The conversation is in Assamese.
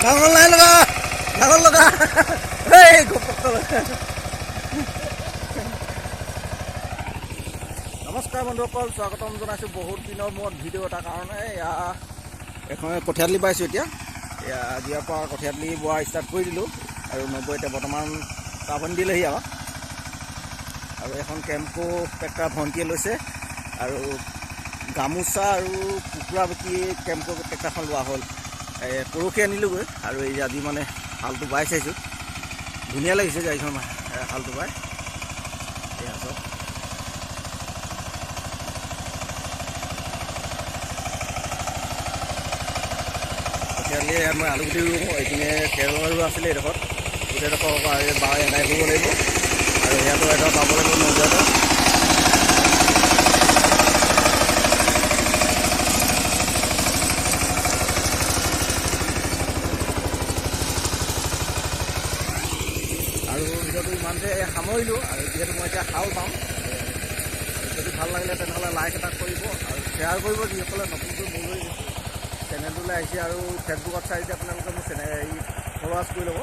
ডাঙৰ নাই লগা ডাঙৰ লগা এই ঘপককৈ লগা। নমস্কাৰ বন্ধুসকল, স্বাগতম জনাইছোঁ বহুত দিনৰ মূৰত ভিডিঅ' এটা কাৰণে। এয়া এখন কঠীয়াতলি পাইছোঁ এতিয়া। এয়া আজিৰ পৰা কঠীয়াতলি বোৱা ষ্টাৰ্ট কৰি দিলোঁ আৰু নব্বৈ এতিয়া বৰ্তমান চাহপানী দিলেহি আৰু এখন কেম্পো ট্ৰেক্টৰ ভণ্টিয়ে লৈছে আৰু গামোচা আৰু কুকুৰা বিকি কেম্পো ট্ৰেক্টৰখন লোৱা হ'ল। পৰহি আনিলোঁগৈ আৰু এই আজি মানে হালটো বাই চাইছোঁ, ধুনীয়া লাগিছে গাড়ীখন হালটো বাই। এয়া চব কঠীয়াতলি মই আলুগুটি ৰুওঁ, এইপিনে খেৰ ৰোৱা আছিলে এইডোখৰত, গোটেইডোখৰ বাই এদাই কৰিব লাগিব আৰু ইয়াতো এডোখৰ পাব লাগিব নজৰটো। আৰু ভিডিঅ'টো ইমানতে সামৰিলোঁ আৰু যিহেতু মই এতিয়া হাল পাম, যদি ভাল লাগিলে তেনেহ'লে লাইক এটা কৰিব আৰু শ্বেয়াৰ কৰিব যিসকলে নতুনকৈ মোলৈ চেনেলটোলৈ আহিছে আৰু ফেচবুকত চাই আপোনালোকে মোৰ ফলোৱাৰ্ছ কৰি ল'ব।